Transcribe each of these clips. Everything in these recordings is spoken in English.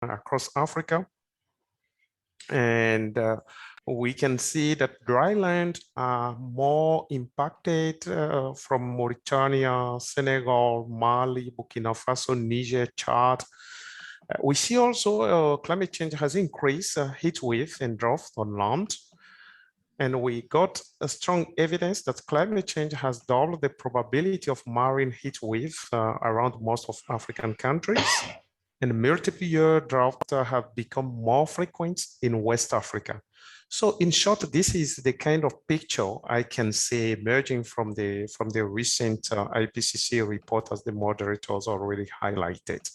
across Africa. And we can see that dryland are more impacted from Mauritania, Senegal, Mali, Burkina Faso, Niger, Chad. We see also climate change has increased heat wave and drought on land. And we got a strong evidence that climate change has doubled the probability of marine heat wave around most of African countries. And multi-year droughts have become more frequent in West Africa. So in short, this is the kind of picture I can say emerging from the recent IPCC report, as the moderators already highlighted.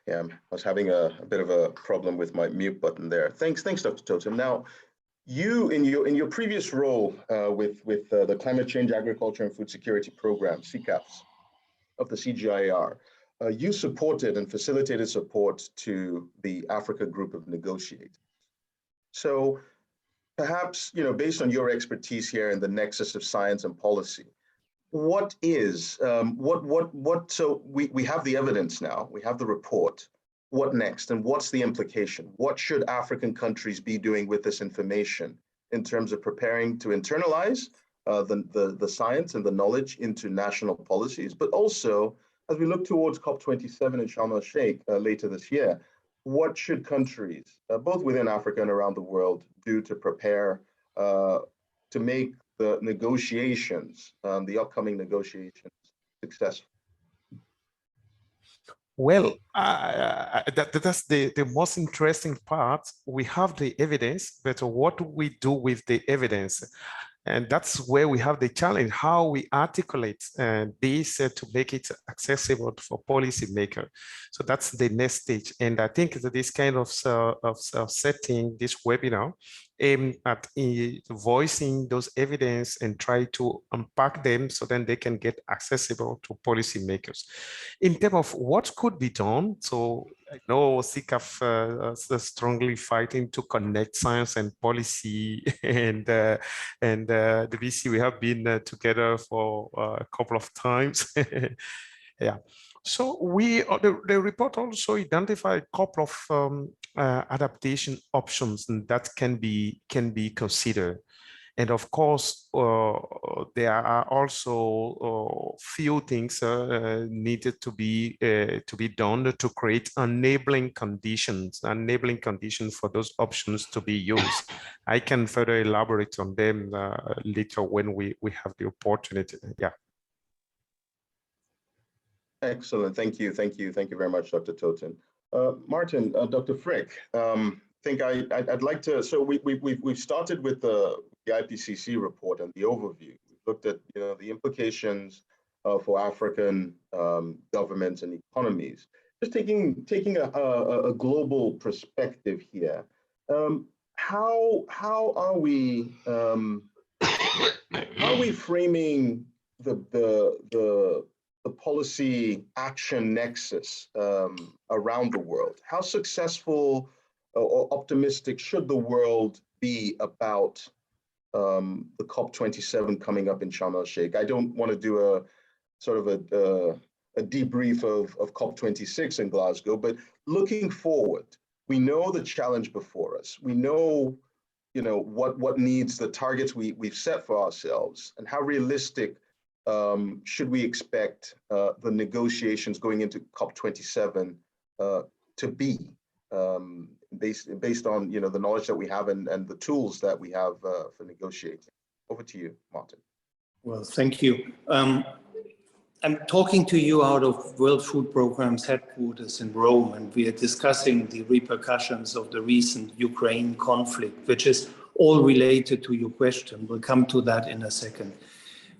Yeah, I was having a bit of a problem with my mute button there. Thanks, Dr. Totem. Now, you in your previous role with the Climate Change, Agriculture and Food Security Program, CCAFS, of the CGIAR, you supported and facilitated support to the Africa Group of Negotiators. So perhaps, based on your expertise here in the nexus of science and policy, what is, so we have the evidence now, we have the report. What next, and what's the implication? What should African countries be doing with this information in terms of preparing to internalize the science and the knowledge into national policies, but also as we look towards COP27 in Sharm el-Sheikh later this year, what should countries, both within Africa and around the world, do to prepare to make the negotiations, the upcoming negotiations, successful? Well, that's the most interesting part. We have the evidence, but what do we do with the evidence? And that's where we have the challenge, how we articulate this to make it accessible for policymakers. So that's the next stage. And I think that this kind of setting, this webinar, aimed at voicing those evidence and try to unpack them so then they can get accessible to policymakers. In terms of what could be done, so I know CCAF is strongly fighting to connect science and policy, and the VC, we have been together for a couple of times. Yeah. So the report also identified a couple of adaptation options that can be considered. And of course, there are also few things needed to be done to create enabling conditions for those options to be used. I can further elaborate on them later when we have the opportunity. Yeah. Excellent. Thank you very much, Dr. Toten. Martin, Dr. Frick, I think I'd like to. So we've started with the IPCC report and the overview. We looked at the implications for African governments and economies. Just taking a global perspective here. How are we framing the policy action nexus around the world? How successful or optimistic should the world be about the COP27 coming up in Sharm el-Sheikh? I don't want to do a sort of a debrief of COP26 in Glasgow, but looking forward, we know the challenge before us. We know, what needs, the targets we've set for ourselves, and how realistic should we expect the negotiations going into COP27 to be, based on the knowledge that we have and the tools that we have for negotiating. Over to you, Martin. Well, thank you. I'm talking to you out of World Food Programme's headquarters in Rome, and we are discussing the repercussions of the recent Ukraine conflict, which is all related to your question. We'll come to that in a second.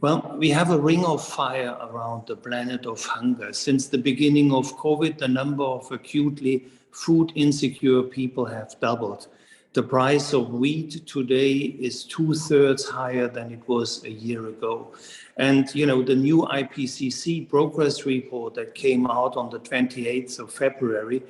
Well, we have a ring of fire around the planet of hunger. Since the beginning of COVID, the number of acutely food insecure people have doubled. The price of wheat today is 2/3 higher than it was a year ago. And, the new IPCC progress report that came out on the 28th of February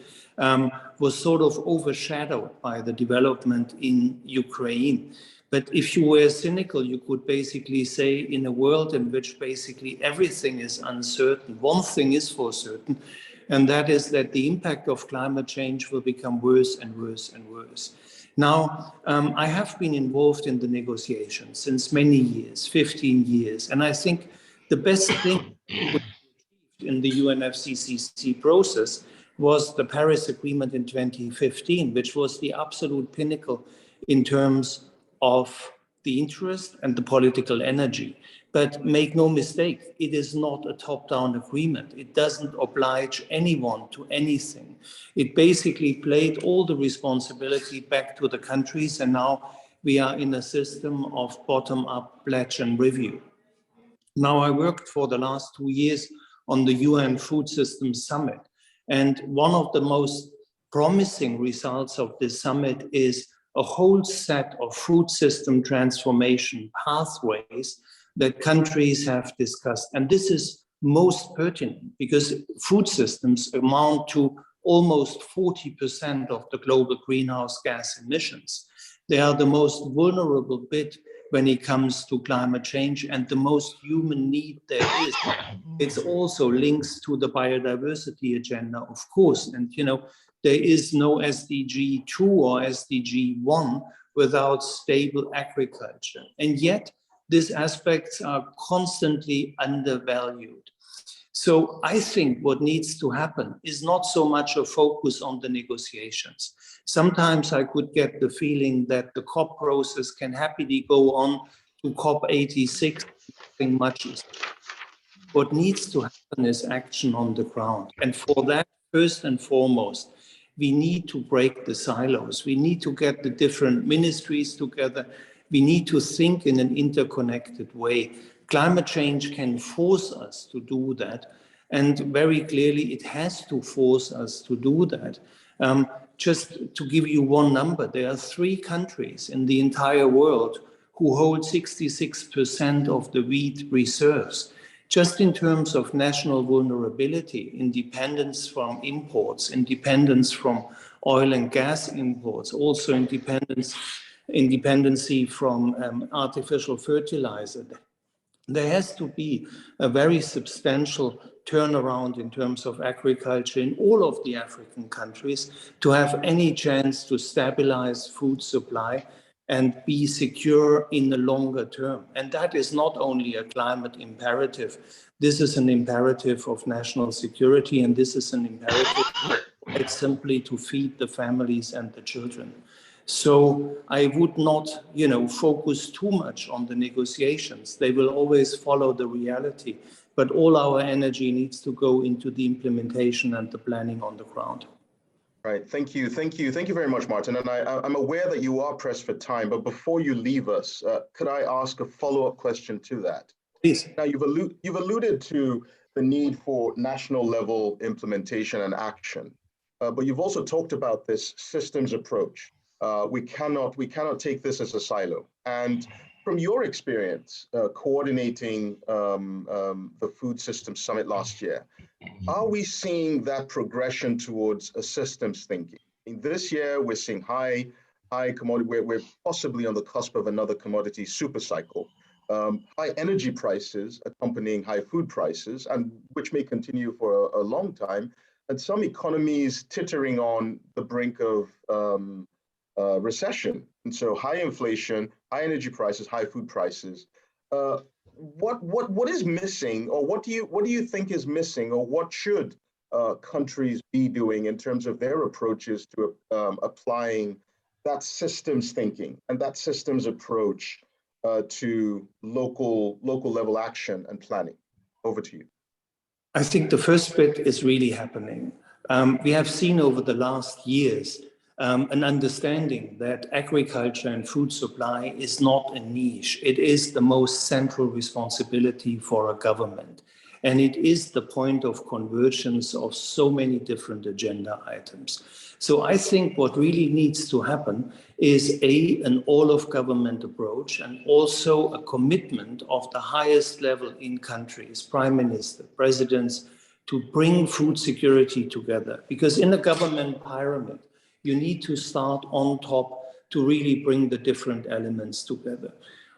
was sort of overshadowed by the development in Ukraine. But if you were cynical, you could basically say, in a world in which basically everything is uncertain, one thing is for certain, and that is that the impact of climate change will become worse and worse and worse. Now, I have been involved in the negotiations since many years, 15 years, and I think the best thing in the UNFCCC process was the Paris Agreement in 2015, which was the absolute pinnacle in terms of the interest and the political energy. But make no mistake, it is not a top-down agreement. It doesn't oblige anyone to anything. It basically played all the responsibility back to the countries, and now we are in a system of bottom-up pledge and review. Now, I worked for the last 2 years on the UN Food Systems Summit, and one of the most promising results of this summit is a whole set of food system transformation pathways that countries have discussed. And this is most pertinent because food systems amount to almost 40% of the global greenhouse gas emissions. They are the most vulnerable bit when it comes to climate change and the most human need there is. It's also links to the biodiversity agenda, of course. And, you know, there is no SDG 2 or SDG 1 without stable agriculture. And yet, these aspects are constantly undervalued. So I think what needs to happen is not so much a focus on the negotiations. Sometimes I could get the feeling that the COP process can happily go on to COP 86, nothing much is. What needs to happen is action on the ground. And for that, first and foremost, we need to break the silos. We need to get the different ministries together. We need to think in an interconnected way. Climate change can force us to do that. And very clearly, it has to force us to do that. Just to give you one number, there are 3 countries in the entire world who hold 66% of the wheat reserves. Just in terms of national vulnerability, independence from imports, independence from oil and gas imports, also independency from artificial fertilizer. There has to be a very substantial turnaround in terms of agriculture in all of the African countries to have any chance to stabilize food supply and be secure in the longer term. And that is not only a climate imperative, this is an imperative of national security, and this is an imperative it's simply to feed the families and the children. So I would not, focus too much on the negotiations. They will always follow the reality, but all our energy needs to go into the implementation and the planning on the ground. Right. Thank you very much, Martin. And I'm aware that you are pressed for time, but before you leave us, could I ask a follow-up question to that? Please. Now, you've alluded to the need for national level implementation and action, but you've also talked about this systems approach. We cannot take this as a silo. And from your experience coordinating the Food Systems Summit last year, are we seeing that progression towards a systems thinking? This year, we're seeing high commodity, we're possibly on the cusp of another commodity super cycle. High energy prices accompanying high food prices, and which may continue for a long time, and some economies teetering on the brink of recession. And so high inflation, high energy prices, high food prices. What is missing, or what do you think is missing, or what should countries be doing in terms of their approaches to applying that systems thinking and that systems approach to local level action and planning? Over to you. I think the first bit is really happening. We have seen over the last years an understanding that agriculture and food supply is not a niche. It is the most central responsibility for a government. And it is the point of convergence of so many different agenda items. So I think what really needs to happen is an all-of-government approach, and also a commitment of the highest level in countries, prime minister, presidents, to bring food security together. Because in a government pyramid, you need to start on top to really bring the different elements together.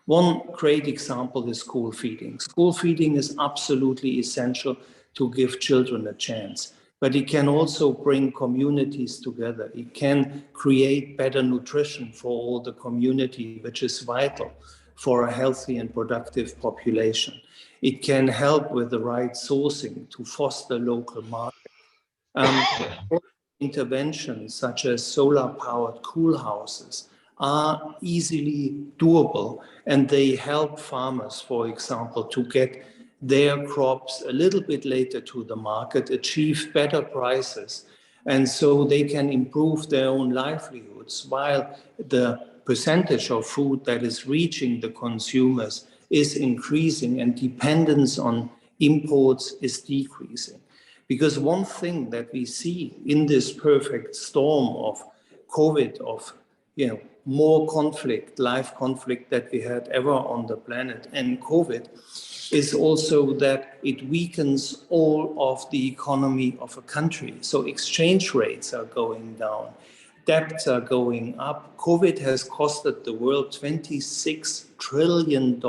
One great example is school feeding. School feeding is absolutely essential to give children a chance, but it can also bring communities together. It can create better nutrition for all the community, which is vital for a healthy and productive population. It can help with the right sourcing to foster local markets. Interventions such as solar-powered cool houses are easily doable, and they help farmers, for example, to get their crops a little bit later to the market, achieve better prices, and so they can improve their own livelihoods while the percentage of food that is reaching the consumers is increasing and dependence on imports is decreasing. Because one thing that we see in this perfect storm of COVID, of more conflict, life conflict that we had ever on the planet, and COVID, is also that it weakens all of the economy of a country. So exchange rates are going down, debts are going up. COVID has costed the world $26 trillion.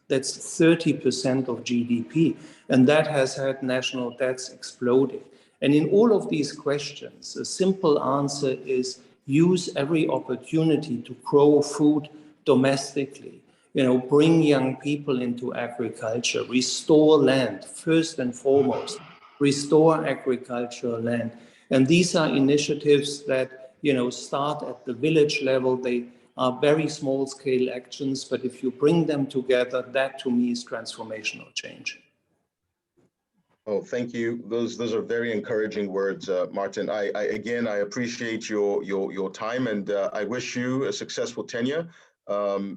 That's 30% of GDP. And that has had national debts exploding. And in all of these questions, a simple answer is use every opportunity to grow food domestically. Bring young people into agriculture, restore land, first and foremost, restore agricultural land. And these are initiatives that, start at the village level. They are very small scale actions, but if you bring them together, that to me is transformational change. Oh, thank you. Those are very encouraging words, Martin. I appreciate your time, and I wish you a successful tenure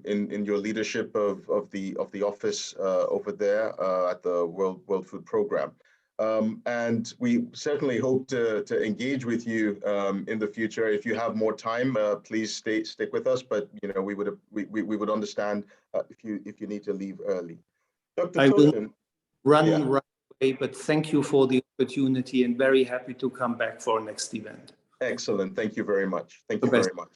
in your leadership of the office over there at the World Food Programme. And we certainly hope to engage with you in the future. If you have more time, please stick with us. But we would understand if you need to leave early. Dr. Toten, run right away, but thank you for the opportunity, and very happy to come back for our next event. Excellent. Thank you very much. Thank you very much.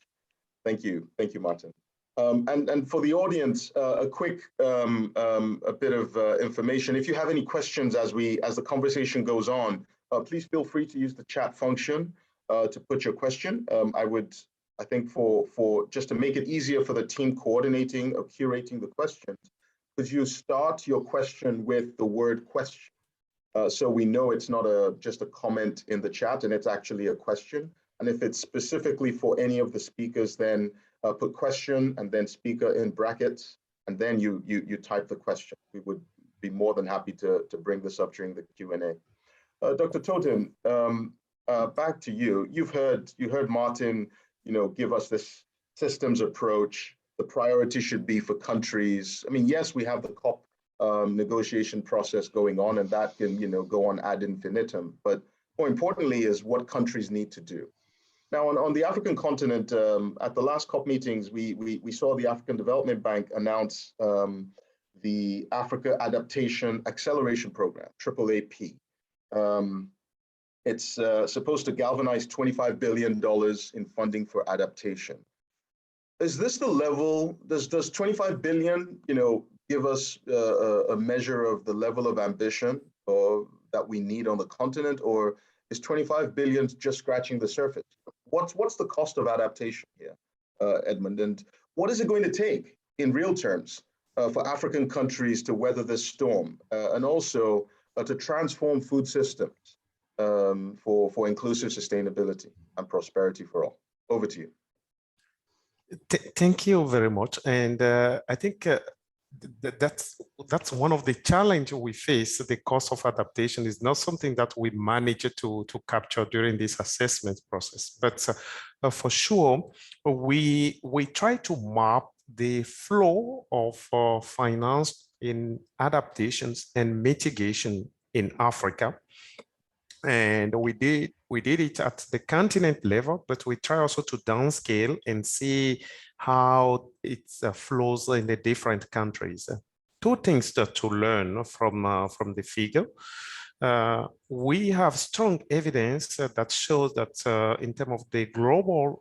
Thank you, Martin. And for the audience, a quick a bit of information. If you have any questions as the conversation goes on, please feel free to use the chat function to put your question. I think for just to make it easier for the team coordinating or curating the questions, could you start your question with the word question, so we know it's not just a comment in the chat and it's actually a question. And if it's specifically for any of the speakers, then put question and then speaker in brackets, and then you type the question. We would be more than happy to bring this up during the Q&A. Dr. Toten, back to you. You heard Martin, give us this systems approach. The priority should be for countries. I mean, yes, we have the COP negotiation process going on, and that can go on ad infinitum. But more importantly is what countries need to do. Now, on the African continent, at the last COP meetings, we saw the African Development Bank announce the Africa Adaptation Acceleration Program, AAAP. It's supposed to galvanize $25 billion in funding for adaptation. Is this the level? Does 25 billion, give us a measure of the level of ambition that we need on the continent, or is 25 billion just scratching the surface? What's the cost of adaptation here, Edmund? And what is it going to take in real terms for African countries to weather this storm, and also to transform food systems for inclusive sustainability and prosperity for all? Over to you. Thank you very much. And I think that's one of the challenges we face. The cost of adaptation is not something that we manage to capture during this assessment process. But for sure, we try to map the flow of finance in adaptations and mitigation in Africa. And we did it at the continent level, but we try also to downscale and see how it flows in the different countries. Two things to learn from the figure. we have strong evidence that shows that in terms of the global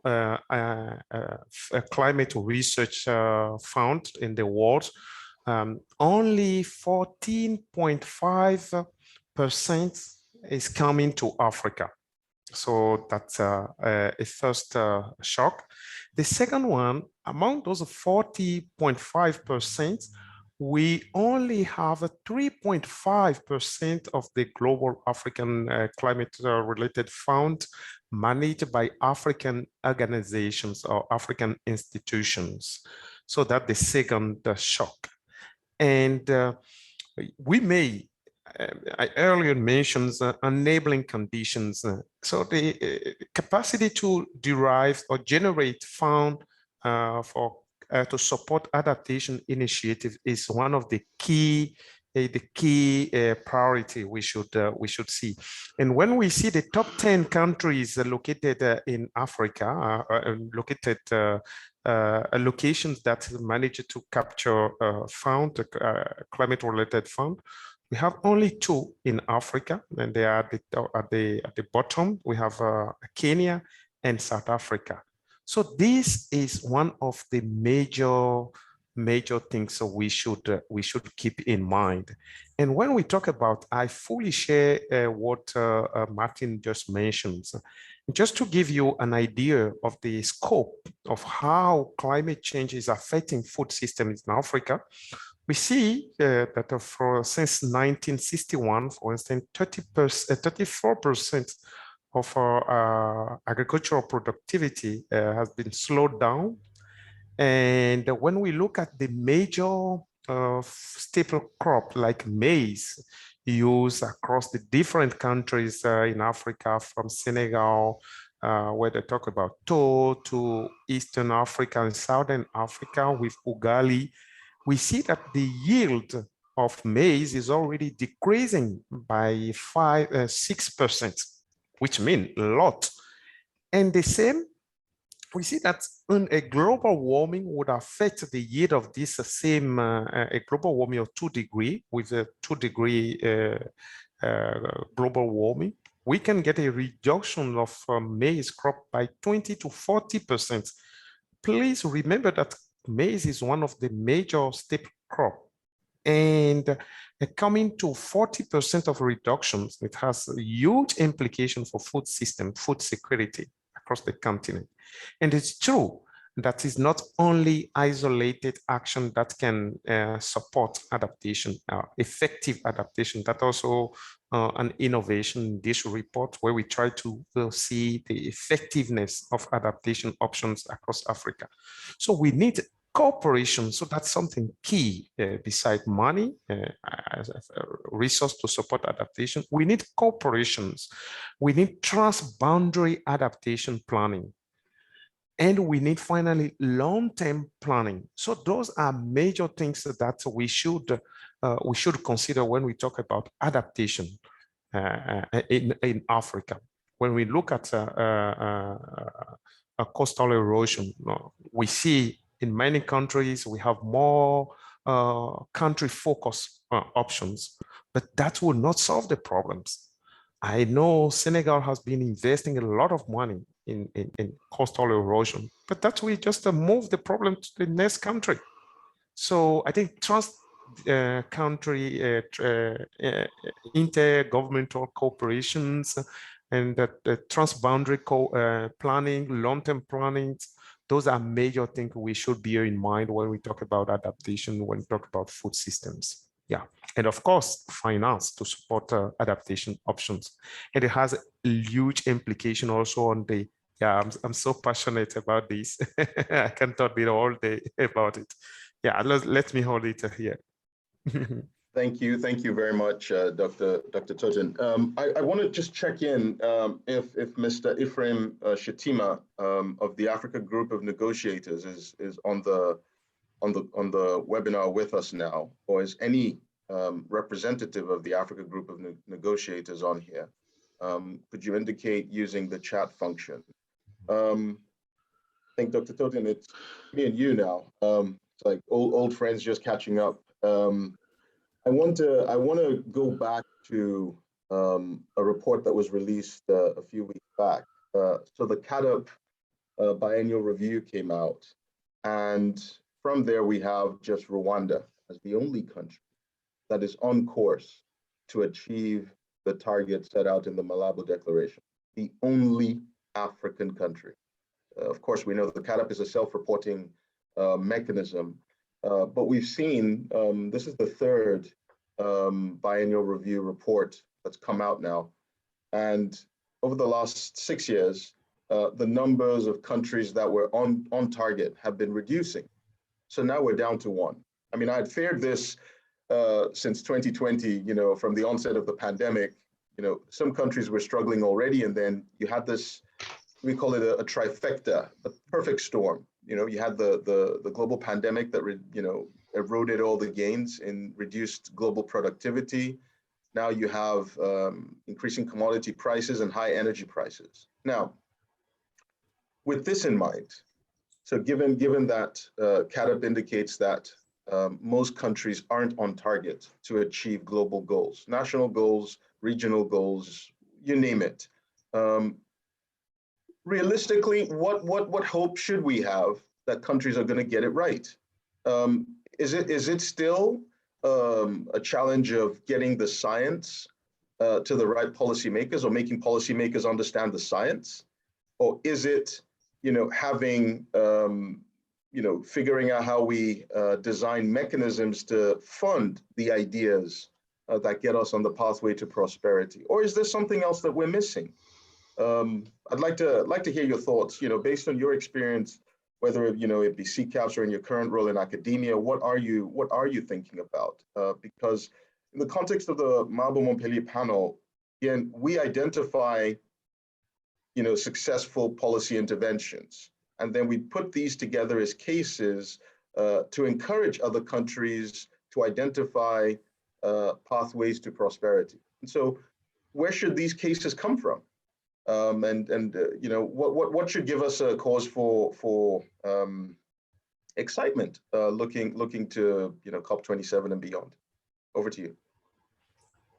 climate research found in the world, only 14.5% is coming to Africa. So that's a first shock. The second one, among those 40.5%, we only have a 3.5% of the global African climate-related fund managed by African organizations or African institutions. So that's the second shock. And we may, I earlier mentioned enabling conditions. So the capacity to derive or generate fund to support adaptation initiative is one of the key priority we should see. And when we see the top 10 countries located in Africa, located locations that manage to capture fund, climate-related fund, we have only 2 in Africa, and they are at the bottom. We have Kenya and South Africa. So this is one of the major things that we should keep in mind. And when we talk about, I fully share what Martin just mentioned. Just to give you an idea of the scope of how climate change is affecting food systems in Africa, we see that since 1961, for instance, 34% of our agricultural productivity has been slowed down. And when we look at the major staple crop like maize used across the different countries in Africa, from Senegal, where they talk about tow, to Eastern Africa and Southern Africa with ugali, we see that the yield of maize is already decreasing by 6%, which means a lot. And the same, we see that a global warming would affect the yield of this same, a global warming of 2 degrees, with a 2-degree global warming, we can get a reduction of maize crop by 20 to 40%. Please remember that maize is one of the major staple crop, and coming to 40% of reductions, it has a huge implication for food system, food security across the continent. And it's true that is not only isolated action that can support adaptation, effective adaptation, that also an innovation in this report where we try to see the effectiveness of adaptation options across Africa. So we need cooperation. So that's something key beside money as a resource to support adaptation. We need cooperations. We need transboundary adaptation planning. And we need finally long-term planning. So those are major things that we should consider when we talk about adaptation in Africa. When we look at coastal erosion, we see in many countries we have more country-focused options, but that will not solve the problems. I know Senegal has been investing a lot of money in coastal erosion, but that will just move the problem to the next country. So I think country intergovernmental cooperations and transboundary planning, long-term planning, those are major things we should bear in mind when we talk about adaptation, when we talk about food systems. Yeah, and of course, finance to support adaptation options. And it has a huge implication also on the, I'm so passionate about this. I can talk all day about it. Yeah, let me hold it here. Thank you very much, Dr. Totin. I want to just check in if Mr. Ephraim Shatima of the Africa Group of Negotiators is on the webinar with us now, or is any representative of the Africa Group of Negotiators on here? Could you indicate using the chat function? I think, Dr. Totin, it's me and you now. It's like old friends just catching up. I want to go back to a report that was released a few weeks back. So the CAADP biennial review came out, and from there we have just Rwanda as the only country that is on course to achieve the target set out in the Malabo Declaration, the only African country. Of course, we know that the CAADP is a self-reporting mechanism, but we've seen, this is the third biennial review report that's come out now. And over the last 6 years, the numbers of countries that were on target have been reducing. So now we're down to one. I mean, I had feared this since 2020, from the onset of the pandemic. Some countries were struggling already, and then you had this, we call it a trifecta, a perfect storm. You had the global pandemic that eroded all the gains and reduced global productivity. Now you have increasing commodity prices and high energy prices. Now, with this in mind, so given that CAADP indicates that most countries aren't on target to achieve global goals, national goals, regional goals, you name it. Realistically, what hope should we have that countries are going to get it right? Is it still a challenge of getting the science to the right policymakers, or making policymakers understand the science? Or is it, having, figuring out how we design mechanisms to fund the ideas that get us on the pathway to prosperity? Or is there something else that we're missing? I'd like to hear your thoughts, based on your experience, whether it be CCAPS or in your current role in academia. What are you thinking about? Because in the context of the Malabo Montpellier panel, again, we identify successful policy interventions, and then we put these together as cases to encourage other countries to identify pathways to prosperity. And so, where should these cases come from? What should give us a cause for excitement, looking to COP27 and beyond? Over to you.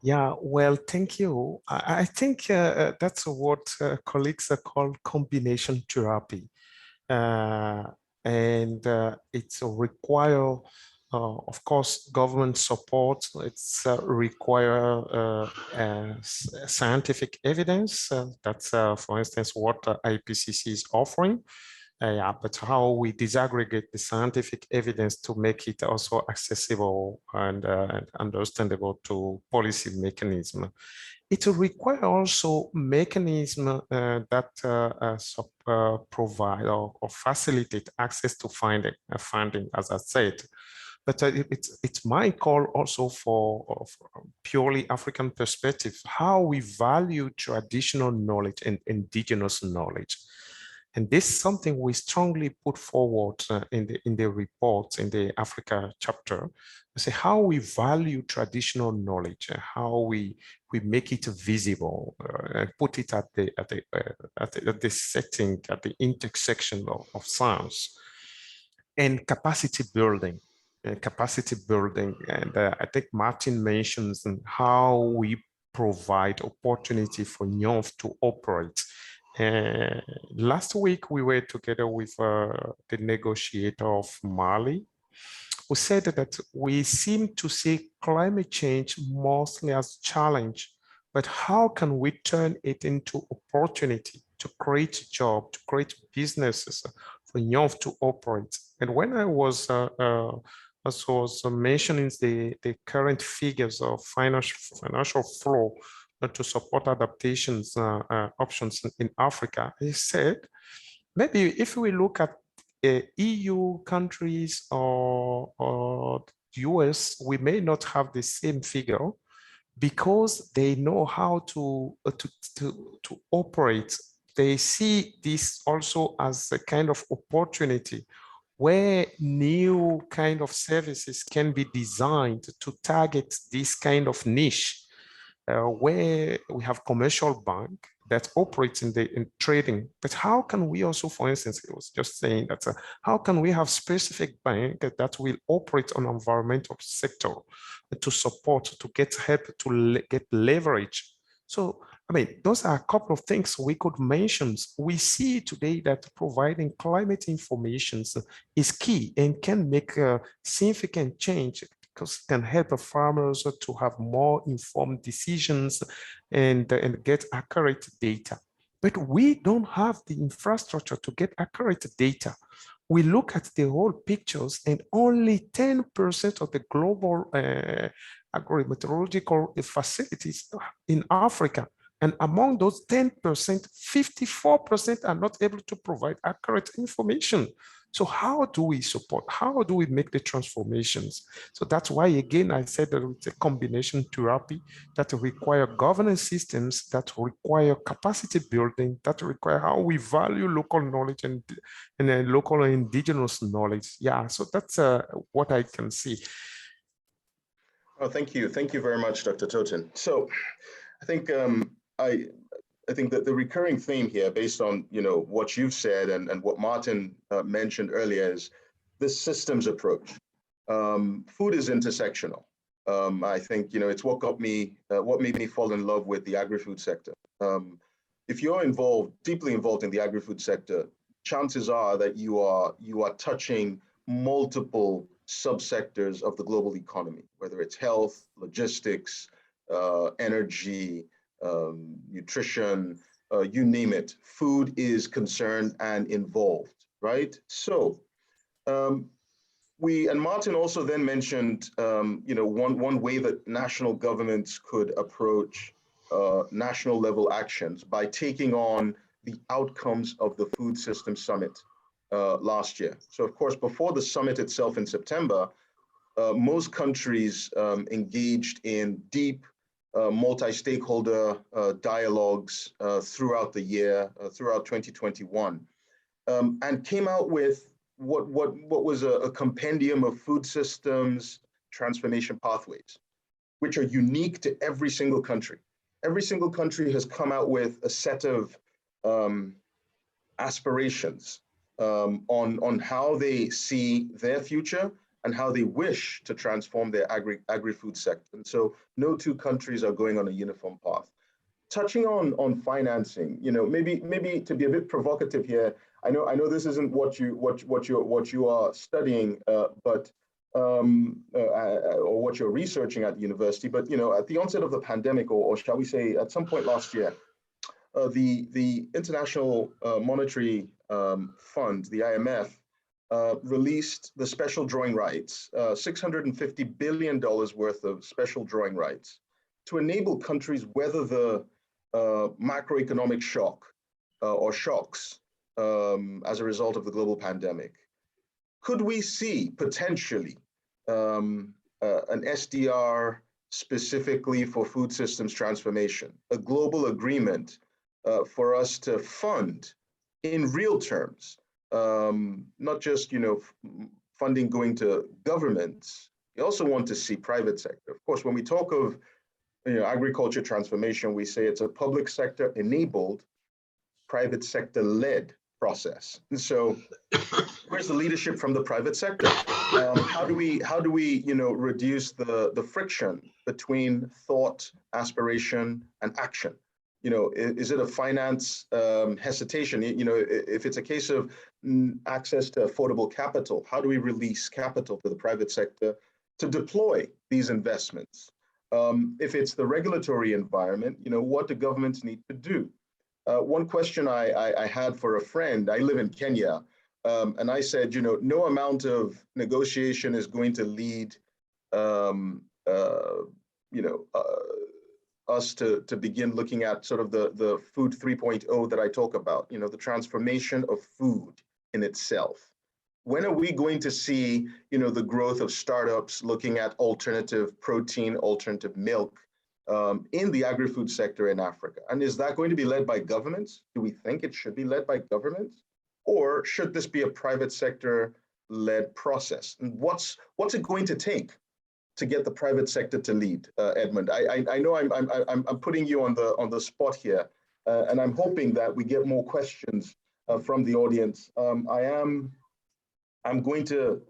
Yeah, well, thank you. I think that's what colleagues call combination therapy, and it's require, of course, government support. It's require scientific evidence. That's, for instance, what IPCC is offering. Yeah, but how we disaggregate the scientific evidence to make it also accessible and understandable to policy mechanism. It will require also mechanism that provide or facilitate access to funding, as I said. But it's my call also for purely African perspective, how we value traditional knowledge and indigenous knowledge. And this is something we strongly put forward in the report, in the Africa chapter. We say how we value traditional knowledge, how we make it visible, and put it at the setting, at the intersection of science, and capacity building. And I think Martin mentions how we provide opportunity for young to operate. Last week, we were together with the negotiator of Mali, who said that we seem to see climate change mostly as a challenge, but how can we turn it into opportunity to create jobs, to create businesses for young to operate? And when I was mentioning the current figures of financial flow to support adaptations options in Africa, he said, maybe if we look at EU countries or US, we may not have the same figure because they know how to operate. They see this also as a kind of opportunity where new kind of services can be designed to target this kind of niche. Where we have commercial bank that operates in trading, but how can we also, for instance, I was just saying that how can we have specific bank that will operate on environmental sector to support, to get help, to get leverage So, I mean, those are a couple of things we could mention. We see today that providing climate information is key and can make a significant change because it can help the farmers to have more informed decisions and get accurate data. But we don't have the infrastructure to get accurate data. We look at the whole pictures and only 10% of the global agrometeorological facilities in Africa. And among those 10%, 54% are not able to provide accurate information. So how do we support? How do we make the transformations? So that's why, again, I said that it's a combination therapy that require governance systems, that require capacity building, that require how we value local knowledge and local and indigenous knowledge. Yeah, so that's what I can see. Oh, thank you. Thank you very much, Dr. Toten. So I think I think that the recurring theme here, based on what you've said and what Martin mentioned earlier, is this systems approach. Food is intersectional. I think it's what got me, what made me fall in love with the agri-food sector. If you're deeply involved in the agri-food sector, chances are that you are touching multiple subsectors of the global economy, whether it's health, logistics, energy, nutrition, you name it. Food is concerned and involved, right? So and Martin also then mentioned, one way that national governments could approach national level actions by taking on the outcomes of the Food System Summit last year. So of course, before the summit itself in September, most countries engaged in deep multi-stakeholder dialogues throughout the year, throughout 2021, and came out with what was a compendium of food systems transformation pathways, which are unique to every single country. Every single country has come out with a set of aspirations on how they see their future and how they wish to transform their agri-food sector. And so no two countries are going on a uniform path. Touching on financing, maybe to be a bit provocative here, I know this isn't what you are studying, but or what you're researching at the university, but at the onset of the pandemic, or shall we say at some point last year, the International Monetary Fund, the IMF, released the special drawing rights, $650 billion worth of special drawing rights to enable countries weather the macroeconomic shock or shocks as a result of the global pandemic. Could we see potentially an SDR specifically for food systems transformation, a global agreement for us to fund in real terms, not just funding going to governments? We also want to see private sector. Of course, when we talk of agriculture transformation, we say it's a public sector enabled, private sector led process. And so where's the leadership from the private sector? How do we reduce the friction between thought, aspiration, and action? Is it a finance hesitation? If it's a case of access to affordable capital, how do we release capital to the private sector to deploy these investments? If it's the regulatory environment, what do governments need to do? One question I had for a friend, I live in Kenya, and I said, no amount of negotiation is going to lead us to begin looking at sort of the food 3.0 that I talk about, the transformation of food in itself. When are we going to see, the growth of startups looking at alternative protein, alternative milk in the agri-food sector in Africa? And is that going to be led by governments? Do we think it should be led by governments? Or should this be a private sector led process? And what's it going to take to get the private sector to lead, Edmund? I know I'm putting you on the spot here, and I'm hoping that we get more questions from the audience. I'm going to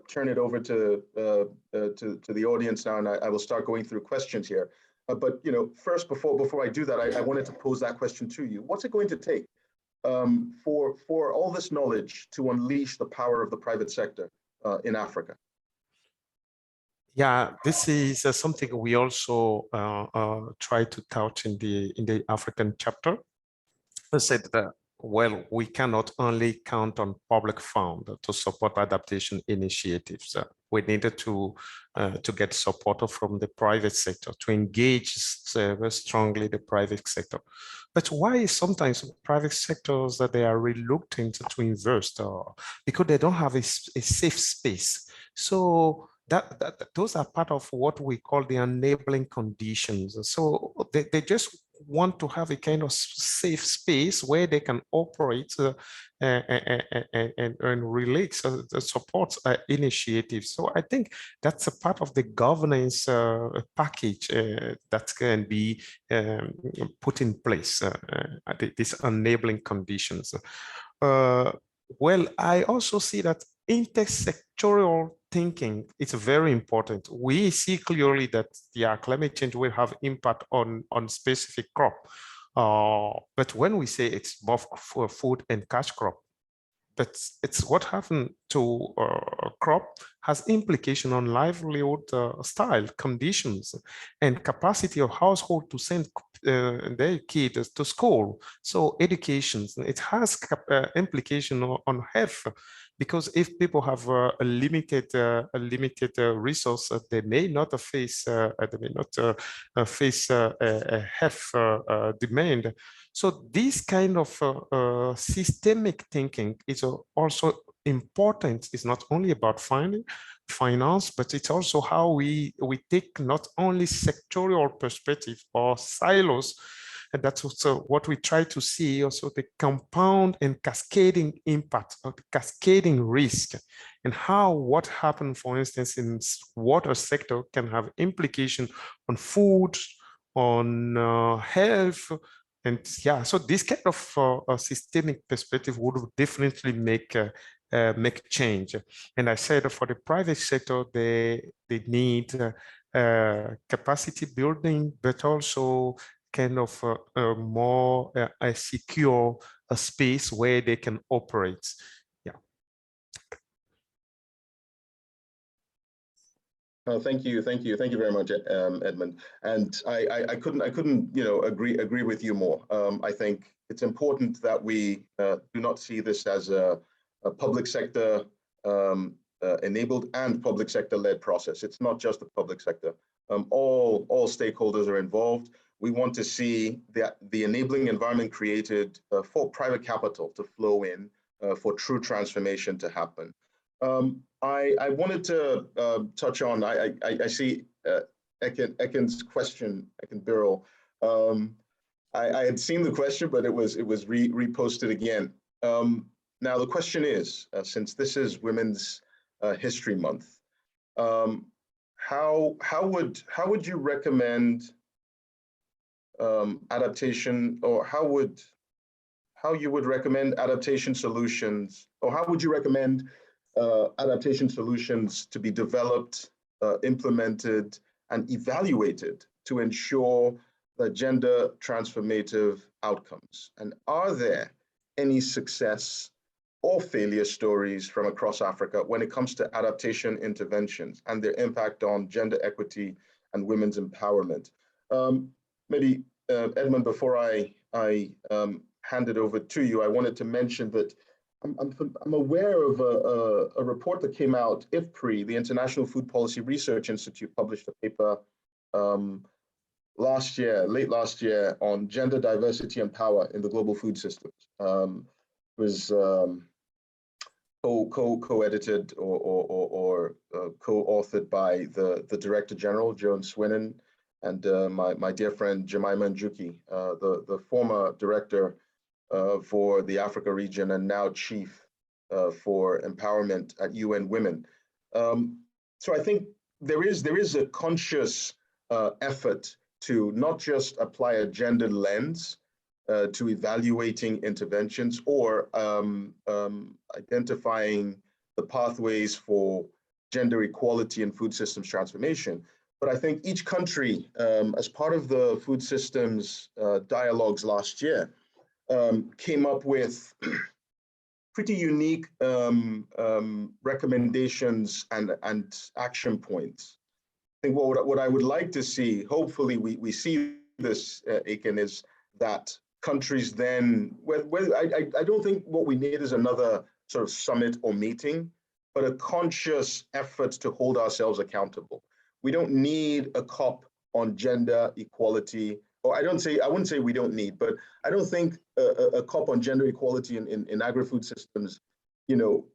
turn it over to the audience now, and I will start going through questions here. But first, before I do that, I wanted to pose that question to you. What's it going to take for all this knowledge to unleash the power of the private sector in Africa? Yeah, this is something we also try to touch in the African chapter. I said that, well, we cannot only count on public fund to support adaptation initiatives. We needed to get support from the private sector, to engage very strongly the private sector. But why sometimes private sectors that they are reluctant to invest? Because they don't have a safe space. So those are part of what we call the enabling conditions. So they just want to have a kind of safe space where they can operate and relate support initiatives. So I think that's a part of the governance package that can be put in place, these enabling conditions. Well, I also see that intersectoral thinking is very important. We see clearly that climate change will have impact on specific crop. But when we say it's both for food and cash crop, it's what happened to crop has implication on livelihood style, conditions, and capacity of household to send their kids to school. So education, it has implication on health, because if people have a limited resource, they may not face a health demand. So this kind of systemic thinking is also important. It's not only about finance, but it's also how we take not only sectorial perspective or silos, and that's also what we try to see, also the compound and cascading impact of the cascading risk, and how what happened, for instance, in water sector can have implication on food, on health. And yeah, so this kind of systemic perspective would definitely make change. And I said for the private sector, they need capacity building, but also kind of more a secure space where they can operate. Yeah. Thank you very much, Edmund. And I couldn't agree with you more. I think it's important that we do not see this as a public sector enabled and public sector led process. It's not just the public sector. All stakeholders are involved. We want to see the enabling environment created for private capital to flow in, for true transformation to happen. I wanted to touch on, I see Ekin's question, Ekin Birrell. I had seen the question, but it was reposted again. Now the question is, since this is Women's History Month, how would you recommend adaptation, or how you would recommend adaptation solutions, or how would you recommend adaptation solutions to be developed, implemented, and evaluated to ensure the gender transformative outcomes? And are there any success or failure stories from across Africa when it comes to adaptation interventions and their impact on gender equity and women's empowerment? Maybe Edmund, before I hand it over to you, I wanted to mention that I'm aware of a report that came out. IFPRI, the International Food Policy Research Institute, published a paper late last year on gender diversity and power in the global food systems. It was co-edited or co-authored by the Director General, Joan Swinnon, and my dear friend Jemima Njuki, the former director for the Africa region and now chief for empowerment at UN Women. So I think there is a conscious effort to not just apply a gendered lens to evaluating interventions or identifying the pathways for gender equality and food systems transformation, but I think each country, as part of the food systems dialogues last year, came up with pretty unique recommendations and action points. I think what I would like to see, hopefully we see this, Aiken, is that countries then, I don't think what we need is another sort of summit or meeting, but a conscious effort to hold ourselves accountable. We don't need a COP on gender equality, or I wouldn't say we don't need, but I don't think a COP on gender equality in agri-food systems,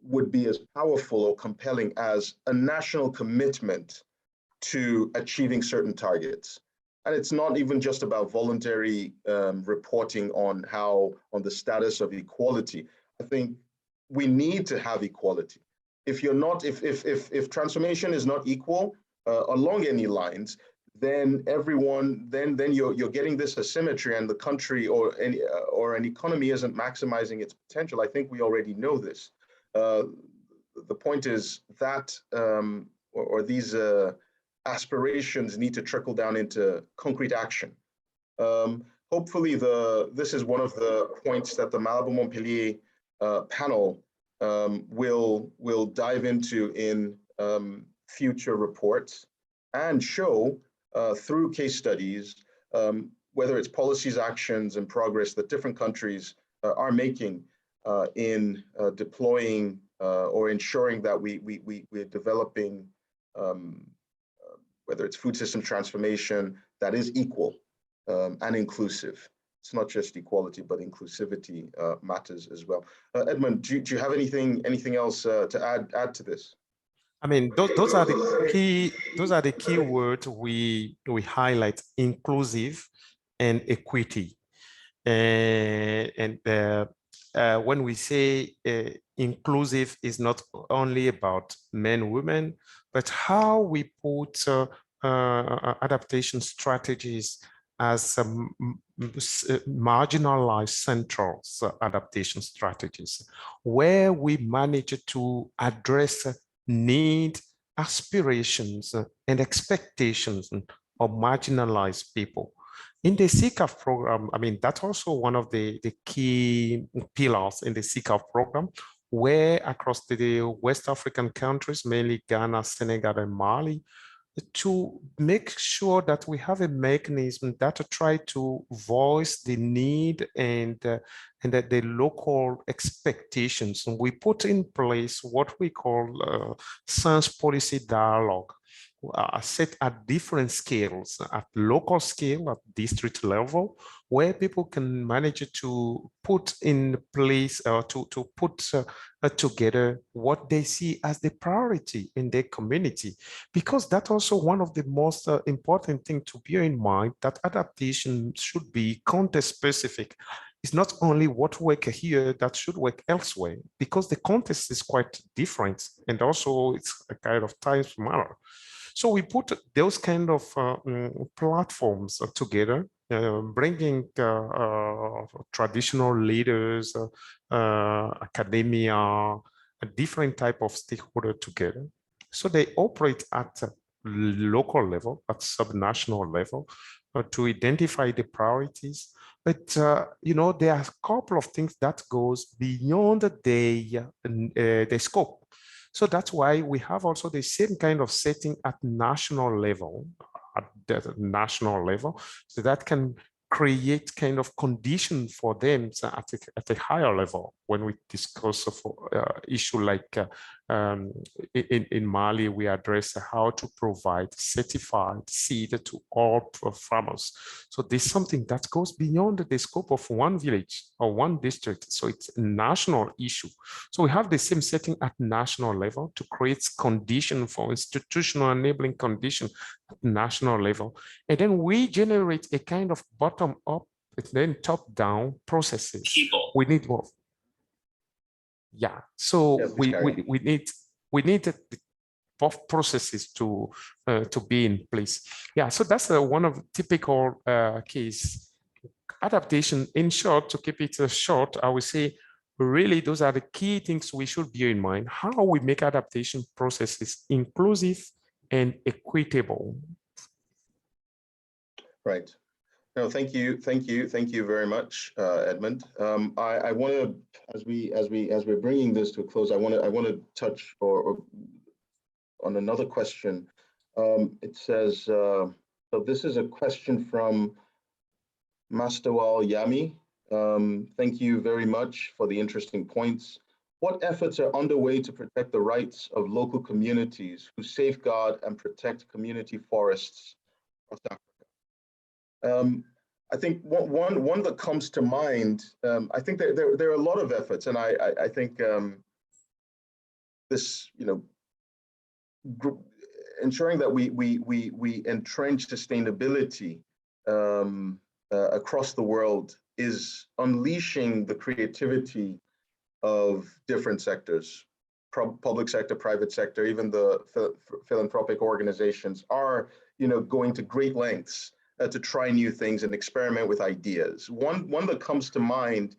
would be as powerful or compelling as a national commitment to achieving certain targets. And it's not even just about voluntary reporting on the status of equality. I think we need to have equality. If if transformation is not equal along any lines, then you're getting this asymmetry, and the country or an economy isn't maximizing its potential. I think we already know this. The point is that these aspirations need to trickle down into concrete action. Hopefully, this is one of the points that the Malabo-Montpellier panel will dive into in future reports and show through case studies whether it's policies, actions, and progress that different countries are making in deploying or ensuring that we're developing whether it's food system transformation that is equal and inclusive. It's not just equality, but inclusivity matters as well. Edmund, do you have anything else to add to this? I mean, those are the key words we highlight: inclusive and equity. And when we say inclusive, is not only about men, women, but how we put adaptation strategies as marginalized central adaptation strategies, where we manage to address need, aspirations, and expectations of marginalized people. In the CCAF program, I mean, that's also one of the key pillars in the CCAF program, where across the West African countries, mainly Ghana, Senegal, and Mali, to make sure that we have a mechanism that try to voice the need and the local expectations. And we put in place what we call science policy dialogue, set at different scales, at local scale, at district level, where people can manage to put in place to put together what they see as the priority in their community. Because that's also one of the most important things to bear in mind, that adaptation should be context specific. It's not only what works here that should work elsewhere, because the context is quite different, and also it's a kind of time matter. So we put those kind of platforms together, bringing traditional leaders, academia, a different type of stakeholder together. So they operate at a local level, at subnational level, to identify the priorities. But there are a couple of things that goes beyond the scope. So that's why we have also the same kind of setting at national level, so that can create kind of condition for them at a higher level. When we discuss of issue like in Mali, we address how to provide certified seed to all farmers. So there's something that goes beyond the scope of one village or one district. So it's a national issue. So we have the same setting at national level to create condition for institutional enabling condition at national level. And then we generate a kind of bottom-up and then top-down processes. People. We need more. Yeah, so Yes, we need both processes to be in place. Yeah, so that's one of the typical case. Adaptation, in short, to keep it short, I would say really those are the key things we should bear in mind. How we make adaptation processes inclusive and equitable Right. No, thank you very much, Edmund. I want to, as we're bringing this to a close, I want to touch or on another question. It says, so this is a question from Mastawal Yami. Thank you very much for the interesting points. What efforts are underway to protect the rights of local communities who safeguard and protect community forests across Africa? I think one that comes to mind, I think there are a lot of efforts, and I think this, ensuring that we entrench sustainability across the world is unleashing the creativity of different sectors, public sector, private sector, even the philanthropic organizations are, going to great lengths to try new things and experiment with ideas. One that comes to mind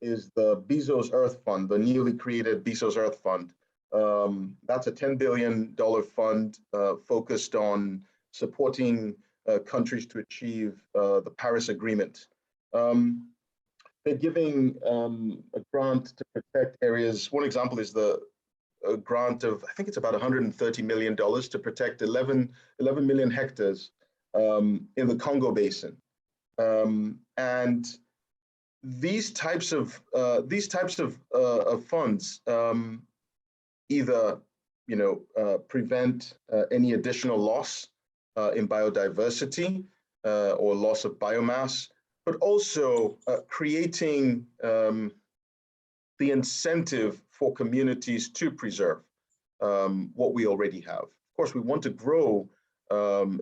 is the Bezos Earth Fund, the newly created Bezos Earth Fund. That's a $10 billion fund focused on supporting countries to achieve the Paris Agreement. They're giving a grant to protect areas. One example is a grant of, I think it's about $130 million to protect 11 million hectares in the Congo Basin. And these types of funds either prevent any additional loss in biodiversity or loss of biomass, but also creating the incentive for communities to preserve what we already have. Of course, we want to grow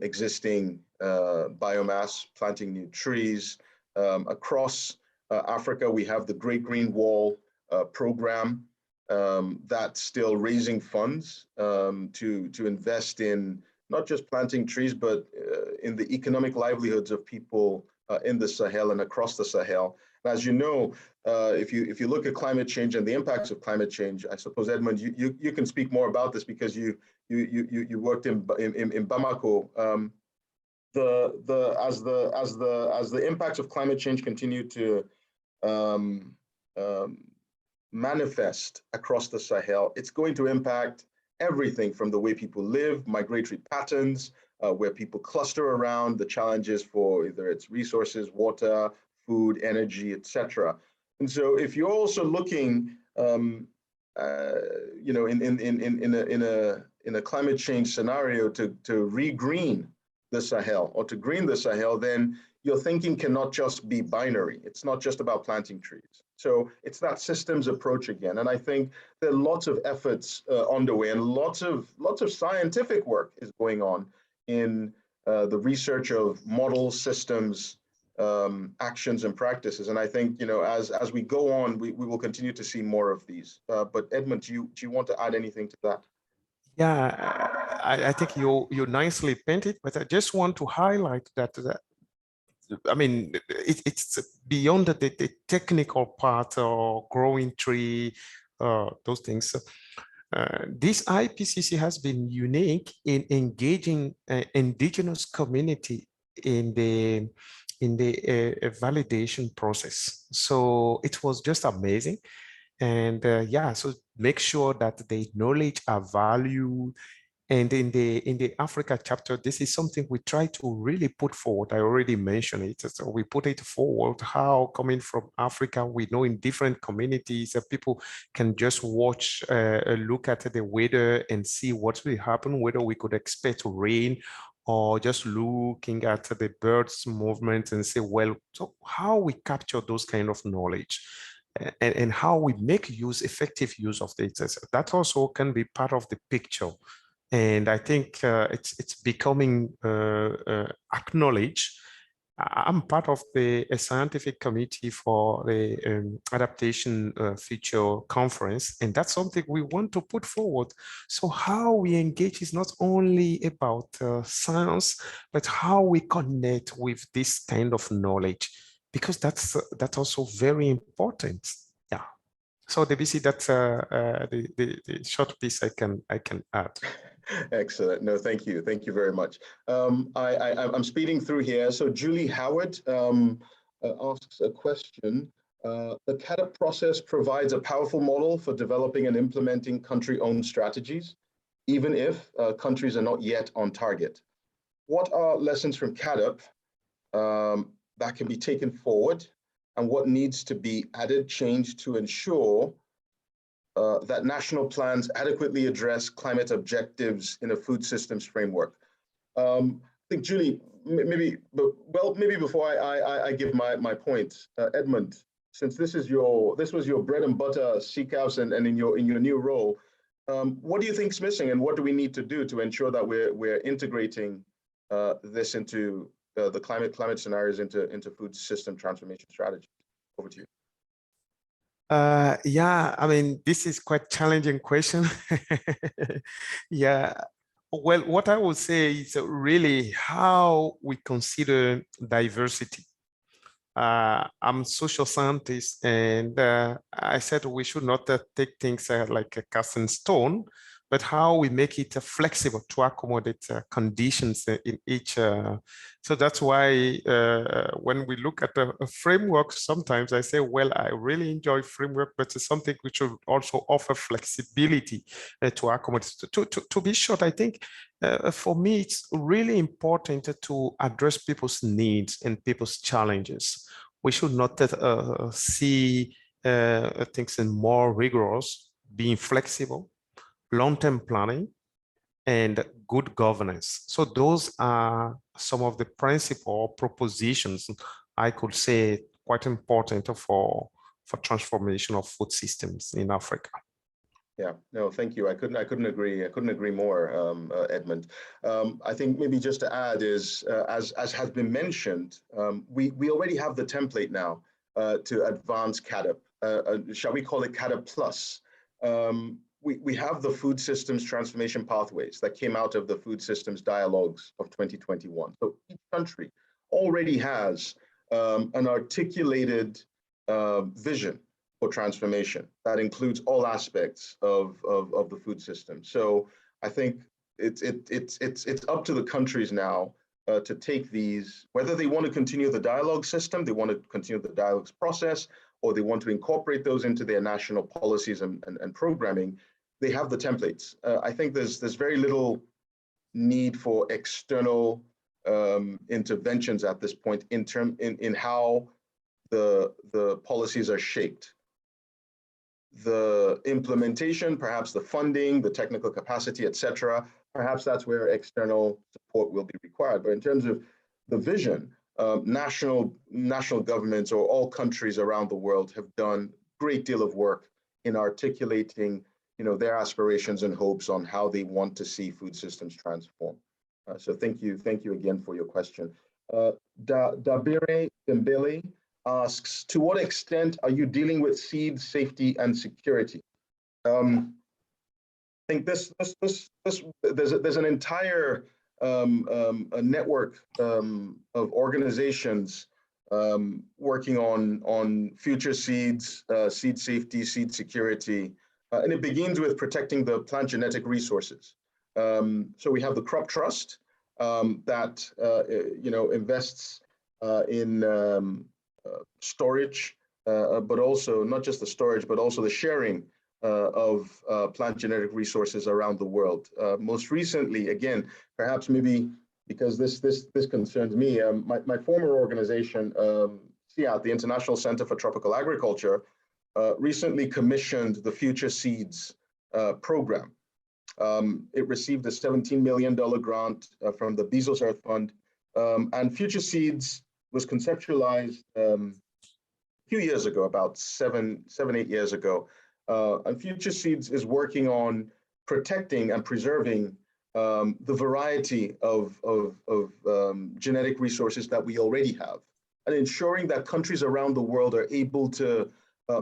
existing biomass, planting new trees. Across Africa, we have the Great Green Wall program that's still raising funds to invest in not just planting trees, but in the economic livelihoods of people in the Sahel and across the Sahel. And as you know, if you look at climate change and the impacts of climate change, I suppose, Edmund, you can speak more about this because you worked in Bamako. As the impacts of climate change continue to manifest across the Sahel, it's going to impact everything from the way people live, migratory patterns, where people cluster around, the challenges for either it's resources, water, food, energy, etc. And so, if you're also looking, in a climate change scenario to regreen the Sahel or to green the Sahel, then your thinking cannot just be binary. It's not just about planting trees. So it's that systems approach again. And I think there are lots of efforts underway, and lots of scientific work is going on in the research of models, systems, actions, and practices. And I think, as we go on, we will continue to see more of these. But Edmund, do you want to add anything to that? Yeah, I think you nicely painted, but I just want to highlight that I mean, it's beyond the technical part or growing tree, those things. This IPCC has been unique in engaging indigenous community in the validation process. So it was just amazing. And yeah, so make sure that the knowledge are valued. And in the Africa chapter, this is something we try to really put forward. I already mentioned it. So we put it forward, how coming from Africa, we know in different communities that people can just watch, look at the weather and see what will happen, whether we could expect rain, or just looking at the birds' movement and say, well, so how we capture those kind of knowledge and how we make effective use of it. That also can be part of the picture. And I think it's becoming acknowledged. I'm part of a scientific committee for the Adaptation Future Conference, and that's something we want to put forward. So how we engage is not only about science, but how we connect with this kind of knowledge, because that's also very important. Yeah. So DBC, that's the short piece I can add. Excellent. No, thank you. Thank you very much. I'm speeding through here. So Julie Howard asks a question. The CADP process provides a powerful model for developing and implementing country-owned strategies, even if countries are not yet on target. What are lessons from CADP that can be taken forward, and what needs to be added, changed to ensure that national plans adequately address climate objectives in a food systems framework? I think Julie, maybe before I give my point, Edmund, since this was your bread and butter, CCAFs, and in your new role, what do you think is missing, and what do we need to do to ensure that we're integrating this into the climate scenarios into food system transformation strategy? Over to you. Yeah, I mean, this is quite challenging question. Yeah, well, what I would say is really how we consider diversity. I'm a social scientist, and I said we should not take things like a cast in stone, but how we make it flexible to accommodate conditions in each. So that's why when we look at a framework, sometimes I say, well, I really enjoy framework, but it's something which should also offer flexibility to accommodate. To be short, I think for me, it's really important to address people's needs and people's challenges. We should not see things in more rigorous, being flexible, long-term planning, and good governance. So those are some of the principal propositions I could say quite important for transformation of food systems in Africa. Yeah, no, thank you. I couldn't agree more, Edmund. I think maybe just to add is, as has been mentioned, we already have the template now to advance CADP. Shall we call it CADP Plus? We have the food systems transformation pathways that came out of the food systems dialogues of 2021. So each country already has an articulated vision for transformation that includes all aspects of the food system. So I think it's up to the countries now to take these, whether they want to continue the dialogue system, they want to continue the dialogues process, or they want to incorporate those into their national policies and programming. They have the templates. I think there's very little need for external interventions at this point in how the policies are shaped. The implementation, perhaps the funding, the technical capacity, etc. Perhaps that's where external support will be required. But in terms of the vision, national governments or all countries around the world have done a great deal of work in articulating, their aspirations and hopes on how they want to see food systems transform. So thank you again for your question. Dabire Dembele asks, to what extent are you dealing with seed safety and security? I think there's an entire a network of organizations working on future seeds, seed safety, seed security, and it begins with protecting the plant genetic resources. So we have the Crop Trust that invests in storage, but also not just the storage, but also the sharing of plant genetic resources around the world. Most recently, again, perhaps maybe because this concerns me, my former organization, CIAT, the International Center for Tropical Agriculture, recently commissioned the Future Seeds program. It received a $17 million grant from the Bezos Earth Fund, and Future Seeds was conceptualized a few years ago, about 8 years ago. And Future Seeds is working on protecting and preserving the variety of genetic resources that we already have, and ensuring that countries around the world are able to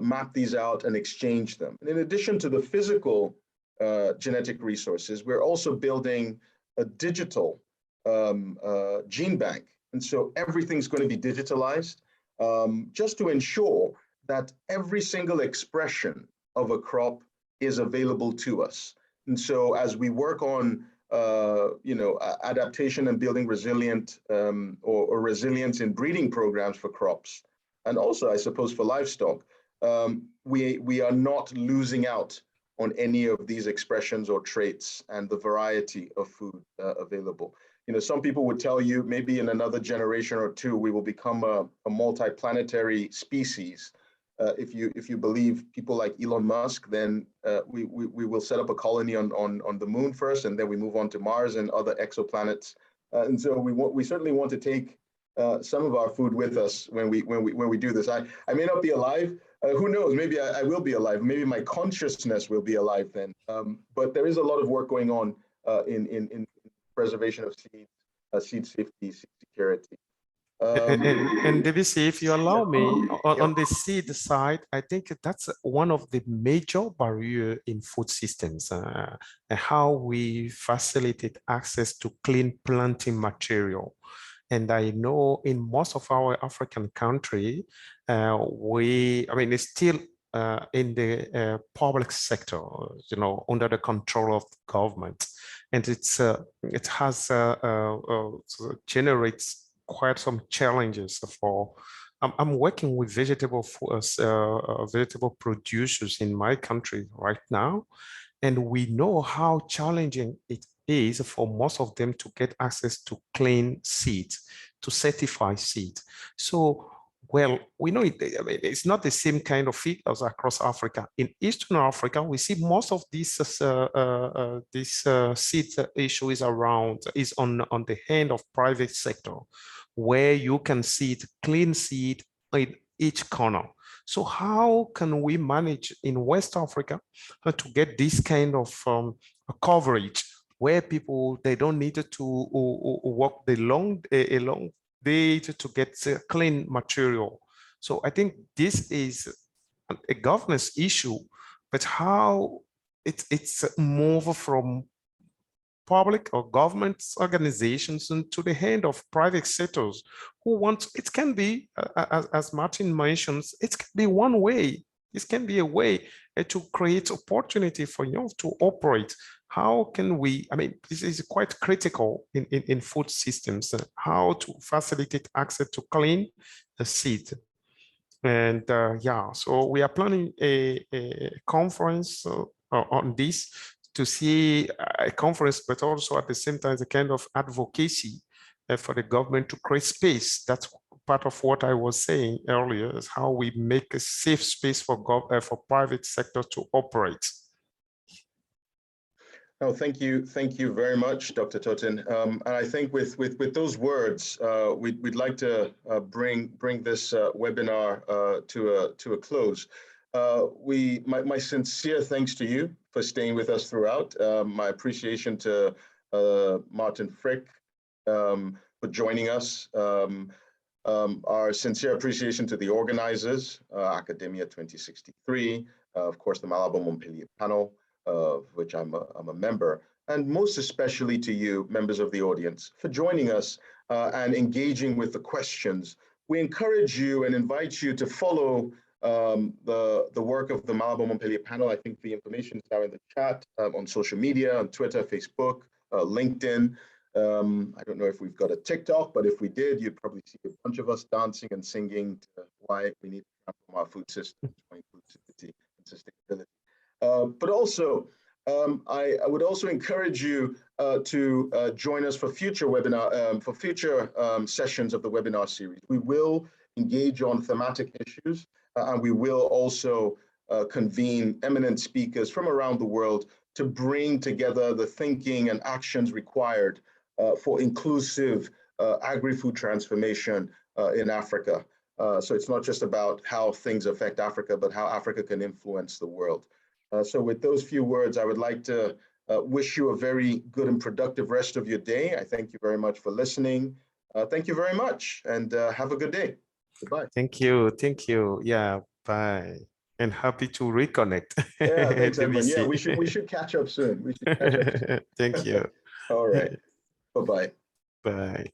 map these out and exchange them. And in addition to the physical genetic resources, we're also building a digital gene bank. And so everything's going to be digitalized just to ensure that every single expression of a crop is available to us. And so as we work on adaptation and building resilient or resilience in breeding programs for crops, and also, I suppose, for livestock, we are not losing out on any of these expressions or traits and the variety of food available. Some people would tell you maybe in another generation or two, we will become a multi-planetary species. If you believe people like Elon Musk, then we will set up a colony on the moon first, and then we move on to Mars and other exoplanets. And so we certainly want to take some of our food with us when we do this. I may not be alive. Who knows? Maybe I will be alive. Maybe my consciousness will be alive then. But there is a lot of work going on in preservation of seeds, seed safety, seed security. And Debussy, if you allow me, Yeah. on the seed side, I think that's one of the major barriers in food systems, how we facilitate access to clean planting material. And I know in most of our African country, it's still in the public sector, under the control of the government, and it has generates quite some challenges for. I'm working with vegetable producers in my country right now, and we know how challenging it is for most of them to get access to clean seeds, to certify seeds. So, well, we know it's not the same kind of figures across Africa. In Eastern Africa, we see most of this seed issue is on the hand of private sector, where you can see clean seed in each corner. So how can we manage in West Africa to get this kind of coverage where people, they don't need to walk a long day to get clean material? So I think this is a governance issue, but how it's moved from public or government organizations into the hand of private sectors who want, it can be, as Martin mentions, it can be one way. This can be a way to create opportunity for you to operate. How can we, this is quite critical in food systems, how to facilitate access to clean seed. And so we are planning a conference on this, to see a conference, but also at the same time, the kind of advocacy for the government to create space. That's part of what I was saying earlier, is how we make a safe space for private sector to operate. No, thank you very much, Dr. Totin. And I think with those words, we'd like to bring this webinar to a close. My sincere thanks to you for staying with us throughout. My appreciation to Martin Frick for joining us. Our sincere appreciation to the organizers, Academia 2063, of course, the Malabo Montpellier panel, of which I'm a member, and most especially to you, members of the audience, for joining us and engaging with the questions. We encourage you and invite you to follow the work of the Malabo Montpellier panel. I think the information is now in the chat, on social media, on Twitter, Facebook, LinkedIn. I don't know if we've got a TikTok, but if we did, you'd probably see a bunch of us dancing and singing to why we need to transform our food systems for inclusivity and sustainability. But also, I would also encourage you to join us for future sessions of the webinar series. We will engage on thematic issues, and we will also convene eminent speakers from around the world to bring together the thinking and actions required for inclusive agri-food transformation in Africa. So it's not just about how things affect Africa, but how Africa can influence the world. So with those few words, I would like to wish you a very good and productive rest of your day. I thank you very much for listening. Thank you very much, and have a good day. Goodbye. Thank you. Yeah, bye. And happy to reconnect. Yeah, thanks everyone. Yeah, we should catch up soon. Thank you. All right. Bye-bye. Bye.